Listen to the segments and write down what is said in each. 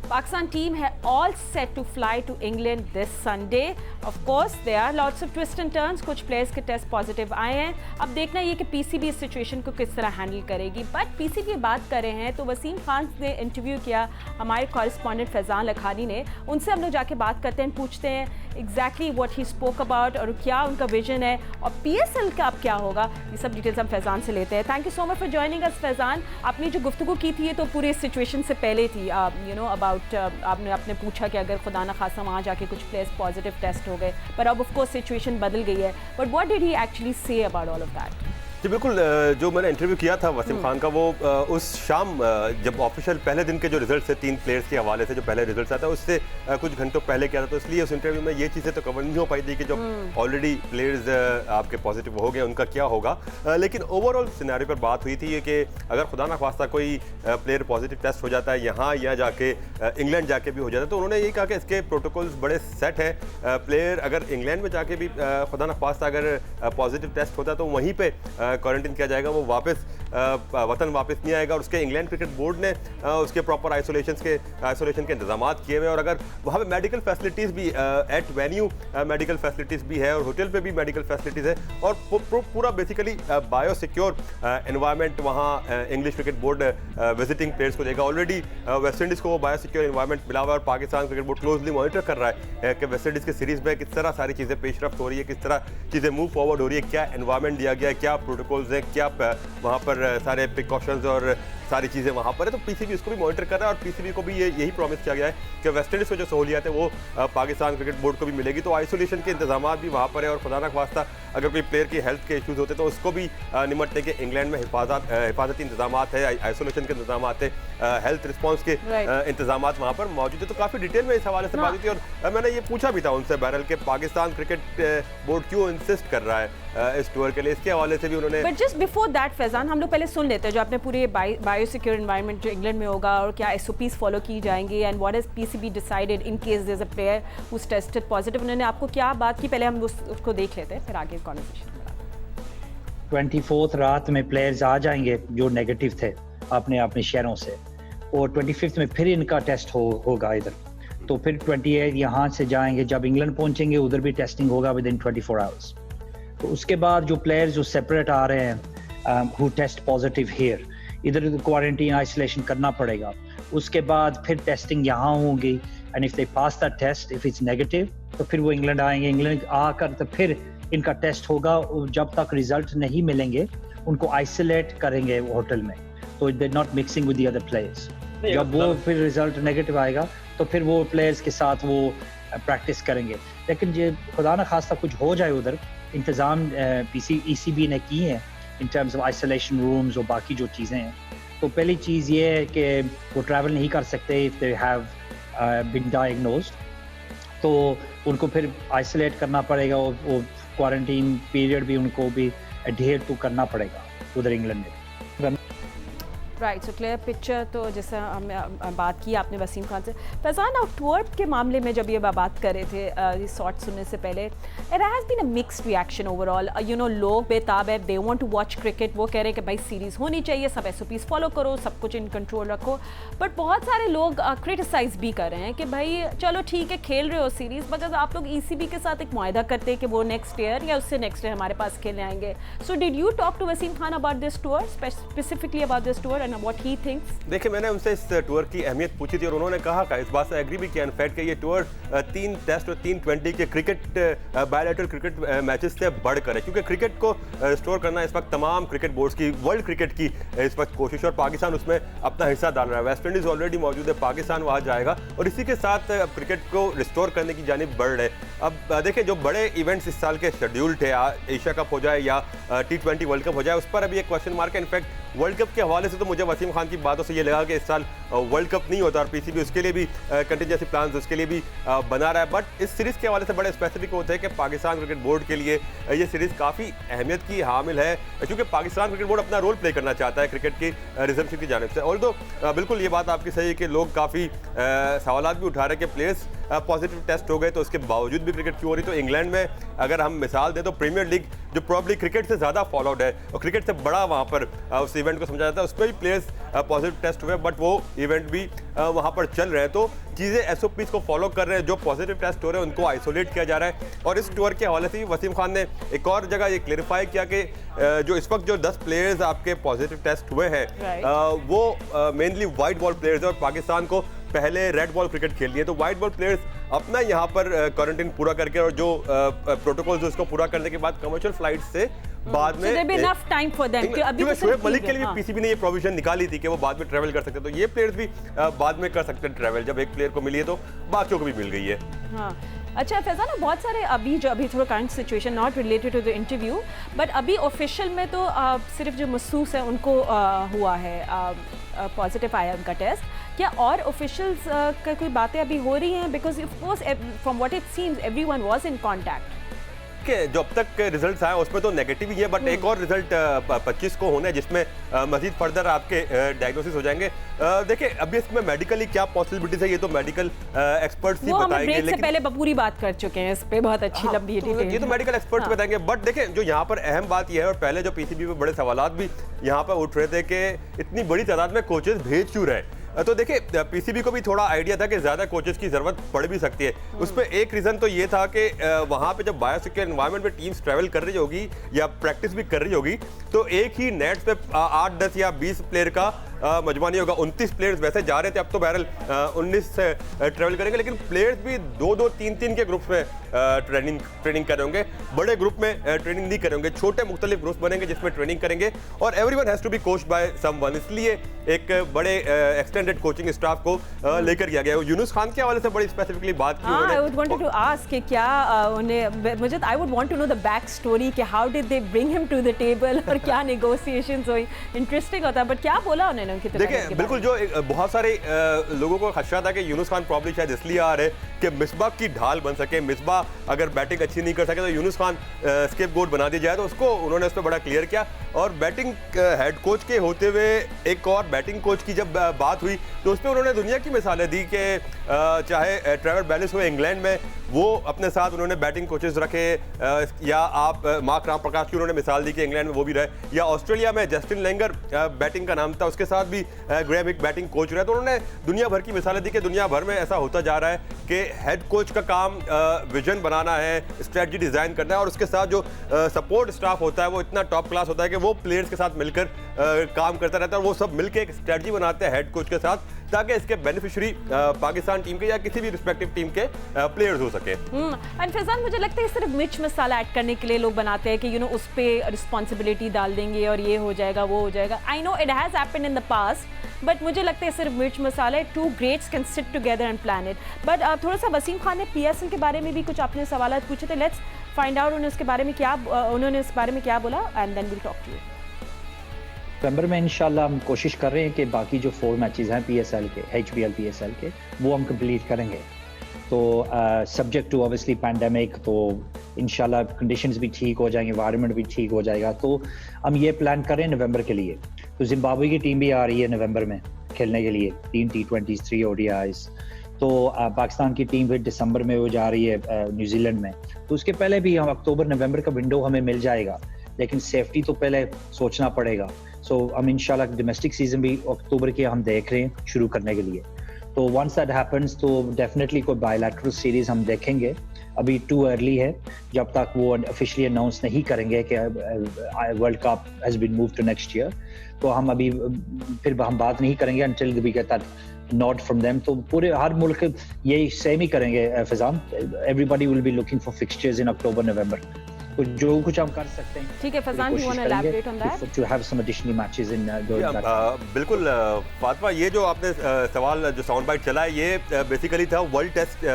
Pakistan team है all set to fly to England this Sunday. Of course, there are lots of twists and turns. कुछ players के test positive आए हैं. अब देखना ये कि पीसीबी इस सिचुएशन को किस तरह हैंडल करेगी. बट पीसीबी बात कर रहे हैं तो वसीम खान ने इंटरव्यू किया हमारे कॉरेस्पॉन्डेंट फैज़ान लखानी ने. उनसे हम लोग जाके बात करते हैं, पूछते हैं exactly what he spoke about और क्या उनका विजन है और पीएसएल का अब क्या होगा. ये सब डिटेल्स हम फैज़ान से लेते हैं. Thank you so much for joining us Faizan. आपने जो गुफ्तगू की थी ये तो पूरे सिचुएशन से पहले थी. अबाउट आपने पूछा कि अगर खुदा ना खासा वहाँ जाके कुछ प्लेयर्स पॉजिटिव टेस्ट हो गए, पर अब ऑफ कोर्स सिचुएशन बदल गई है. But what did he actually say about all of that? जी बिल्कुल, जो मैंने इंटरव्यू किया था वसीम खान का वो उस शाम जब ऑफिशियल पहले दिन के जो रिजल्ट थे 3 प्लेयर्स के हवाले से जो पहले रिजल्ट आया था उससे कुछ घंटों पहले किया था. तो इसलिए उस इंटरव्यू में ये चीज़ें तो कवर नहीं हो पाई थी कि जो ऑलरेडी प्लेयर्स आपके पॉजिटिव हो गए उनका क्या होगा. लेकिन ओवरऑल सिनेरियो पर बात हुई थी ये कि अगर खुदा ना ख्वास्ता कोई प्लेयर पॉजिटिव टेस्ट हो जाता है यहाँ या जाके इंग्लैंड जाके भी हो जाता है तो उन्होंने यही कहा कि इसके प्रोटोकॉल्स बड़े सेट हैं. प्लेयर अगर इंग्लैंड में जाके भी खुदा ना ख्वास्ता अगर पॉजिटिव टेस्ट होता है तो वहीं पर क्वारंटीन किया जाएगा, वो वापस वतन वापस नहीं आएगा. और उसके इंग्लैंड क्रिकेट बोर्ड ने उसके प्रॉपर आइसोलेशन के इंतजाम किए हुए. और अगर वहाँ पे मेडिकल फैसिलिटीज़ भी एट वेन्यू मेडिकल फैसिलिटीज़ भी है और होटल पे भी मेडिकल फैसिलिटीज़ है और पूरा बेसिकली बायो सिक्योर एनवायरनमेंट वहाँ English cricket board visiting players को देगा. ऑलरेडी वेस्ट इंडीज़ को वो बायो सिक्योर एनवायरनमेंट मिला हुआ है और Pakistan cricket board closely monitor कर रहा है कि वेस्ट इंडीज़ के सीरीज़ में किस तरह सारी चीज़ें पेशरफ्त हो रही है, किस तरह चीज़ें मूव फॉरवर्ड हो रही है, क्या एनवायरनमेंट दिया गया है, क्या प्रोटोकॉल्स हैं, क्या वहाँ पर सारे प्रिकॉशंस और सारी चीज़ें वहाँ पर है. तो पीसीबी इसको भी मॉनिटर कर रहा है और पीसीबी को भी यही प्रॉमिस किया गया है कि वेस्ट इंडीज़ में जो सहूलियत है वो पाकिस्तान क्रिकेट बोर्ड को भी मिलेगी. तो आइसोलेशन के इंतजाम भी वहाँ पर है और खुदा ना ख्वास्ता अगर कोई प्लेयर की हेल्थ के इशूज़ होते तो उसको भी निमटने के इंग्लैंड में हिफाजती इंतजाम है, आइसोलेशन के इंतजाम है, हेल्थ रिस्पॉन्स के इंतजाम वहाँ पर मौजूद है. तो काफ़ी डिटेल में इस हवाले से बात हुई थी और मैंने ये पूछा भी था उनसे बहरहाल कि पाकिस्तान क्रिकेट बोर्ड क्यों इंसिस्ट कर रहा है इस टूर के लिए. इसके हवाले से भी उन्होंने. But just before that Faizan हम लोग पहले सुन लेते हैं जो आपने पूरे बायो सिक्योर एनवायरनमेंट जो इंग्लैंड में होगा और क्या एसओपीज फॉलो की जाएंगी and what is PCB decided in case there is a player who is tested positive. उन्होंने आपको क्या बात की, पहले हम उसको देख लेते हैं फिर आगे कॉन्वर्सेशन. 24th रात में प्लेयर्स आ जाएंगे जो नेगेटिव थे अपने अपने शहरों से और 25th में फिर इनका टेस्ट होगा इधर. तो फिर 28 यहाँ से जाएंगे, जब इंग्लैंड पहुंचेंगे उधर भी टेस्टिंग होगा विद इन 24 आवर्स. तो उसके बाद जो प्लेयर्स जो सेपरेट आ रहे हैं हु टेस्ट पॉजिटिव हियर, इधर क्वारंटीन आइसोलेशन करना पड़ेगा. उसके बाद फिर टेस्टिंग यहाँ होगी and if they pass that test, if it's negative तो फिर वो इंग्लैंड आएंगे. इंग्लैंड आकर तो फिर इनका टेस्ट होगा. जब तक रिजल्ट नहीं मिलेंगे उनको आइसोलेट करेंगे होटल में. तो they not mixing with the other players. जब वो फिर रिजल्ट नेगेटिव आएगा तो फिर वो प्लेयर्स के साथ वो प्रैक्टिस करेंगे. लेकिन जो खुदा ना खास्ता कुछ हो जाए उधर, इंतज़ाम ईसीबी ने किए हैं in terms of isolation rooms और बाकी जो चीज़ें हैं. तो पहली चीज़ ये है कि वो ट्रैवल नहीं कर सकते if they have been diagnosed. तो उनको फिर आइसोलेट करना पड़ेगा और वो क्वारंटीन पीरियड भी उनको भी एडहेयर टू करना पड़ेगा उधर इंग्लैंड में. Right, so clear picture. तो जैसे हम बात की आपने वसीम खान से. फैज़ान, आप टूर के मामले में जब ये बात कर रहे थे ये शॉट सुनने से पहले, it has been a mixed reaction overall. लोग बेताब है, they want to watch cricket. वो कह रहे हैं कि भाई सीरीज़ होनी चाहिए, सब एसओपीज़ फॉलो करो, सब कुछ इन कंट्रोल रखो. बट बहुत सारे लोग क्रिटिसाइज़ भी कर रहे हैं कि भाई चलो ठीक है खेल रहे हो सीरीज़, मगर आप लोग ईसीबी के साथ एक मुआहदा करते हैं कि वो नेक्स्ट ईयर या उससे नेक्स्ट ईयर हमारे पास खेलने आएंगे. So did you talk to Wasim Khan about this tour, specifically about this tour and what he thinks? देखिए, मैंने उनसे इस टूर की अहमियत पूछी थी और उन्होंने कहा कि इस बात से एग्री भी किया इनफैक्ट कि ये टूर 3 टेस्ट और 3 20 के क्रिकेट बायलैटरल क्रिकेट मैचेस से बढ़कर है. क्योंकि क्रिकेट को रिस्टोर करना इस वक्त तमाम क्रिकेट बोर्ड्स की, वर्ल्ड क्रिकेट की इस वक्त कोशिश और पाकिस्तान उसमें अपना हिस्सा डाल रहा है. वेस्ट इंडीज़ ऑलरेडी मौजूद है, पाकिस्तान वहाँ जाएगा और इसी के साथ क्रिकेट को रिस्टोर करने की जानिब बढ़ रहे. अब देखिए, जो बड़े इवेंट्स इस साल के शेड्यूल थे, एशिया कप हो जाए या T20 वर्ल्ड कप हो जाए, उस पर अभी एक क्वेश्चन मार्क है. इनफैक्ट वर्ल्ड कप के हवाले से तो मुझे वसीम खान की बातों से ये लगा कि इस साल वर्ल्ड कप नहीं होता और पीसीबी उसके लिए भी कंटिजेंसी प्लान्स उसके लिए भी बना रहा है. बट इस सीरीज़ के हवाले से बड़े स्पेसिफिक होते हैं कि पाकिस्तान क्रिकेट बोर्ड के लिए ये सीरीज़ काफ़ी अहमियत की हामिल है क्योंकि पाकिस्तान क्रिकेट बोर्ड अपना रोल प्ले करना चाहता है क्रिकेट की रिजर्वेशन की जानिब से. और तो बिल्कुल ये बात आपकी सही है कि लोग काफ़ी सवाल भी उठा रहे हैं कि प्लेयर्स पॉजिटिव टेस्ट हो गए, तो उसके बावजूद भी क्रिकेट क्यों हो रही? तो इंग्लैंड में अगर हम मिसाल दें तो प्रीमियर लीग जो प्रॉब्ली क्रिकेट से ज़्यादा फॉलोड है और क्रिकेट से बड़ा वहाँ पर उस इवेंट को समझा जाता है, उसमें भी प्लेयर्स पॉजिटिव टेस्ट हुए, बट वो इवेंट भी वहाँ पर चल रहे हैं। तो चीज़ें एसओपीज़ को फॉलो कर रहे हैं, जो पॉजिटिव टेस्ट हो रहे हैं उनको आइसोलेट किया जा रहा है। और इस टूर के हवाले से वसीम खान ने एक और जगह ये क्लेरिफाई किया कि जो इस वक्त जो 10 प्लेयर्स आपके पॉजिटिव टेस्ट हुए हैं वो मेनली वाइट बॉल प्लेयर्स हैं और पाकिस्तान को पहले रेड बॉल क्रिकेट खेलनी है। तो वाइट बॉल प्लेयर्स अपना यहाँ पर क्वारंटाइन पूरा करके और जो प्रोटोकॉल्स उसको पूरा करने के बाद कमर्शियल फ्लाइट से बाद में शोएब मलिक के लिए पीसीबी ने ये प्रोविजन निकाली थी कि वो बाद में ट्रैवल कर सकते हैं, तो ये प्लेयर्स भी बाद में कर सकते हैं ट्रैवल। जब एक प्लेयर को मिली है तो बाकियों को भी मिल गई है। हाँ अच्छा फैज़ान, बहुत सारे अभी थोड़ा current situation not related to the interview, but अभी ऑफिशियल में तो सिर्फ जो महसूस है उनको हुआ है पॉजिटिव आया उनका टेस्ट। क्या और ऑफिशियल्स का कोई बातें अभी हो रही हैं? Because of course from what it seems everyone was in contact के जो अब तक रिजल्ट्स आए उसमें तो नेगेटिव ही है, बट एक और रिजल्ट 25 को होना है जिसमें मजीद फर्दर आपके डायग्नोसिस हो जाएंगे। देखिए अभी इसमें मेडिकली क्या पॉसिबिलिटीज है ये तो मेडिकल एक्सपर्ट्स ही बताएंगे, लेकिन पहले पूरी बात कर चुके हैं इस पे, बहुत अच्छी लंबी डिटेल ये तो मेडिकल एक्सपर्ट्स बताएंगे। बट देखें जो यहाँ पर अहम बात यह है, और पहले जो पीसीबी पे बड़े सवालात भी यहाँ पर उठ रहे थे कि इतनी बड़ी तादाद में कोचेस भेज क्यों रहे, तो देखिए पीसीबी को भी थोड़ा आइडिया था कि ज़्यादा कोचेस की ज़रूरत पड़ भी सकती है। उस पर एक रीज़न तो ये था कि वहाँ पे जब बायोसिक्योर एनवायरनमेंट में टीम्स ट्रैवल कर रही होगी या प्रैक्टिस भी कर रही होगी तो एक ही नेट्स पे 8, 10 या 20 प्लेयर का मजमा नहीं होगा। 29 प्लेयर्स वैसे जा रहे थे, अब तो बहरहाल 19 से ट्रैवल करेंगे, लेकिन प्लेयर्स भी 2-2, 3-3 के ग्रुप्स में ट्रेनिंग कर रहे होंगे, बड़े ग्रुप में ट्रेनिंग नहीं करेंगे, छोटे मुख्तलिफ ग्रुप्स बनेंगे जिसमें ट्रेनिंग करेंगे और everyone has to be coached by someone. इसलिए एक बड़े एक्सटेंडेड कोचिंग स्टाफ को लेकर किया गया। यूनुस खान के हवाले से बड़ी स्पेसिफिकली बात की उन्होंने। I would want to ask कि क्या उन्हें मुझे I would want to know the back story कि how did they bring him to the table और क्या नेगोशिएशंस हुई। इंटरेस्टिंग होता है, बट क्या बोला उन्होंने? देखिए बिल्कुल जो बहुत सारे लोगों को खदशा था कि यूनुस खान प्रॉब्ली शायद इसलिए आ रहे कि मिसबा की ढाल बन सके, मिसबा अगर बैटिंग अच्छी नहीं कर सके तो यूनुस खान स्केपगोट बना दिया जाए, तो उसको उन्होंने उस पर बड़ा क्लियर किया। और बैटिंग हेड कोच के होते हुए एक और बैटिंग कोच की जब बात हुई तो उस पर उन्होंने दुनिया की मिसालें दी कि चाहे ट्रेवर बेलिस हुए इंग्लैंड में, वो अपने साथ उन्होंने बैटिंग कोचेस रखे, या आप मार्क रामप्रकाश की उन्होंने मिसाल दी कि इंग्लैंड में वो भी रहे, या ऑस्ट्रेलिया में जस्टिन लेंगर बैटिंग का नाम था उसके साथ भी ग्रैम एक बैटिंग कोच रहे। तो उन्होंने दुनिया भर की मिसालें दी कि दुनिया भर में ऐसा होता जा रहा है कि हेड कोच का काम विजन बनाना है, स्ट्रेटजी डिज़ाइन करना है, और उसके साथ जो सपोर्ट स्टाफ होता है वो इतना टॉप क्लास होता है कि वो प्लेयर्स के साथ मिलकर काम करता रहता है और वो सब मिलकर एक स्ट्रेटजी बनाते हैं हेड कोच के साथ, ताकि इसके बेनिफिशियरी पाकिस्तान टीम के या किसी भी रिस्पेक्टिव टीम के प्लेयर्स हो सके। एंड फैजान मुझे लगता है सिर्फ मिर्च मसाला ऐड करने के लिए लोग बनाते हैं कि उस पर रिस्पॉन्सिबिलिटी डाल देंगे और ये हो जाएगा वो हो जाएगा। I know it has happened in the past, but मुझे लगता है सिर्फ मिर्च मसाला, two greats can sit together and plan it. But थोड़ा सा वसीम खान ने पीएसएल के बारे में भी कुछ अपने सवाल पूछे थे, लेट्स फाइंड आउट उन्होंने उसके बारे में क्या बोला and then will talk to you. नवंबर में इंशाल्लाह हम कोशिश कर रहे हैं कि बाकी जो 4 मैचेस हैं पीएसएल के, एचबीएल पीएसएल के, वो हम कंप्लीट करेंगे। तो सब्जेक्ट टू ऑब्वियसली पैंडेमिक, तो इंशाल्लाह कंडीशंस भी ठीक हो जाएंगे, एनवायरनमेंट भी ठीक हो जाएगा। तो हम ये प्लान कर रहे हैं नवंबर के लिए। तो जिम्बाब्वे की टीम भी आ रही है नवंबर में खेलने के लिए, 3 T20s 3 ODIs। तो पाकिस्तान की टीम फिर दिसंबर में वो जा रही है न्यूजीलैंड में। तो उसके पहले भी हम अक्टूबर नवंबर का विंडो हमें मिल जाएगा, लेकिन सेफ्टी तो पहले सोचना पड़ेगा। सो हम इंशाल्लाह डोमेस्टिक सीजन भी अक्टूबर के हम देख रहे हैं शुरू करने के लिए। तो वंस दैट हैपेंस तो डेफिनेटली कोई बायलैटरल सीरीज हम देखेंगे। अभी टू अर्ली है, जब तक वो ऑफिशियली अनाउंस नहीं करेंगे कि world cup has been moved to next year, तो हम अभी फिर हम बात नहीं करेंगे until we get that nod from them। तो पूरे हर मुल्क यही सेम ही करेंगे Faizan. Everybody will be looking for fixtures in October November. तो जो कुछ हम कर सकते हैं। ठीक है Faizan, you want to elaborate on that? To have some additional matches in बिल्कुल फातिमा, ये जो आपने सवाल जो साउंड बाइट चला है ये बेसिकली था world test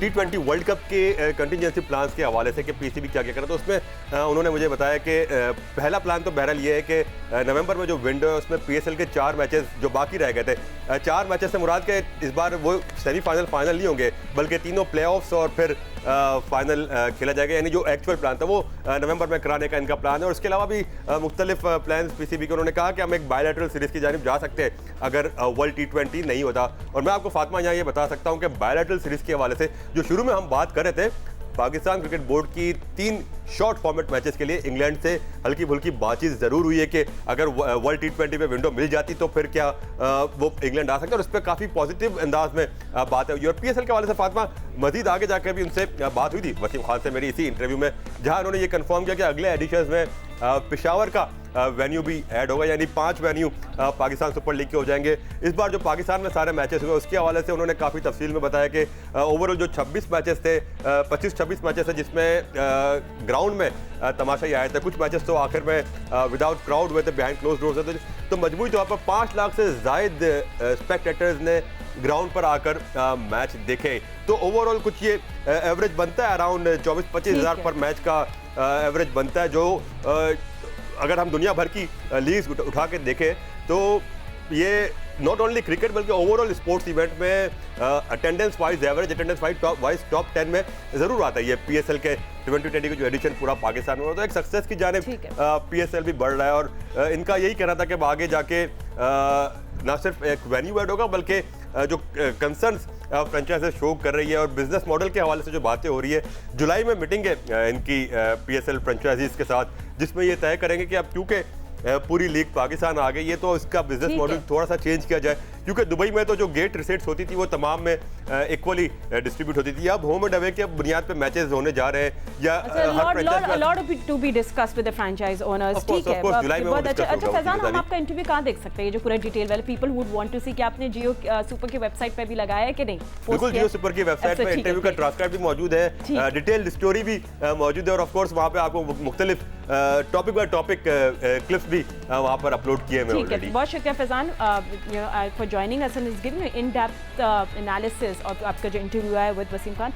T20 world cup के कंटिजेंसी प्लान्स के हवाले से कि पीसीबी क्या क्या करा। तो उसमें उन्होंने मुझे बताया कि पहला प्लान तो बहरहाल ये है कि नवंबर में जो विंडो है उसमें पीएसएल के 4 मैचेस जो बाकी रह गए थे, 4 मैचेस से मुराद के इस बार वो सेमीफाइनल फाइनल नहीं होंगे, बल्कि तीनों प्लेऑफ्स और फिर फाइनल खेला जाएगा। यानी जो एक्चुअल प्लान था वो नवंबर में कराने का इनका प्लान है। और इसके अलावा भी मुख्तलिफ प्लान पीसीबी के उन्होंने कहा कि हम एक बायलैटरल सीरीज की जानिब जा सकते हैं अगर वर्ल्ड T20 नहीं होता। और मैं आपको फातिमा यहाँ ये बता सकता हूँ कि बायलैटरल सीरीज के हवाले से जो शुरू में हम बात कर रहे थे, पाकिस्तान क्रिकेट बोर्ड की 3 शॉर्ट फॉर्मेट मैचेस के लिए इंग्लैंड से हल्की फुल्की बातचीत जरूर हुई है कि अगर वर्ल्ड T20 पे विंडो मिल जाती तो फिर क्या वो इंग्लैंड आ सकता है, और उस पर काफ़ी पॉजिटिव अंदाज में बात है। और PSL के हवाले से फातिमा मजीद आगे जाकर भी उनसे बात हुई थी वसीम खान से मेरी इसी इंटरव्यू में, जहां उन्होंने ये कंफर्म किया कि अगले एडिशंस में पेशावर का वेन्यू भी ऐड होगा, यानी 5 वेन्यू पाकिस्तान सुपर लीग के हो जाएंगे। इस बार जो पाकिस्तान में सारे मैचेस हुए उसके हवाले से उन्होंने काफ़ी तफसील में बताया कि ओवरऑल जो 26 मैचेस थे, 25-26 मैचेस थे जिसमें ग्राउंड में तमाशा ही आया था, कुछ मैचेस तो आखिर में विदाउट क्राउड हुए थे, बिहाइंड क्लोज डोर्स थे। तो मजमूई तौर पर 5 लाख से जायद स्पेक्टेटर्स ने ग्राउंड पर आकर मैच देखे। तो ओवरऑल कुछ ये एवरेज बनता है अराउंड 24-25 हज़ार पर मैच का एवरेज बनता है, जो अगर हम दुनिया भर की लीग्स उठा के देखें तो ये नॉट ओनली क्रिकेट बल्कि ओवरऑल स्पोर्ट्स इवेंट में attendance wise, average attendance wise top 10 में ज़रूर आता है। ये PSL के 2020 का जो एडिशन पूरा पाकिस्तान में हो, तो एक सक्सेस की जानिब PSL भी बढ़ रहा है। और इनका यही कहना था कि आगे जाके ना सिर्फ एक वेन्यू ऐड होगा बल्कि जो कंसर्न्स फ्रेंचाइज शो कर रही है और बिजनेस मॉडल के हवाले से जो बातें हो रही है, जुलाई में मीटिंग है इनकी PSL फ्रेंचाइजीज के साथ, जिसमें ये तय करेंगे कि अब क्योंकि पूरी लीग पाकिस्तान आ गई है तो इसका बिजनेस मॉडल थोड़ा सा चेंज किया जाए, क्योंकि दुबई में तो जो गेट रिसेट्स होती थी वो तमाम में इक्वली डिस्ट्रीब्यूट होती थी। अब होम एंड अवे के बुनियाद पे मैचेस होने जा रहे हैं या a lot to be discussed with the franchise owners। ठीक है, बहुत अच्छा। अच्छा फैजान, हम आपका इंटरव्यू कहाँ देख सकते हैं, जो पूरा डिटेल वाले पीपल वुड वांट टू सी, कि आपने जियो सुपर की वेबसाइट पे भी लगाया है कि नहीं? बिल्कुल, जियो सुपर की वेबसाइट पे इंटरव्यू का ट्रांसक्राइब भी मौजूद है, डिटेल स्टोरी भी मौजूद है, और ऑफ कोर्स वहाँ पे आपको मुख्तलिफ टॉपिक बाय टॉपिक क्लिप्स भी वहाँ पर अपलोड किए हुए ऑलरेडी। बहुत शुक्रिया Faizan for joining us and giving in depth analysis, और आपका जो इंटरव्यू है विद वसीम खान।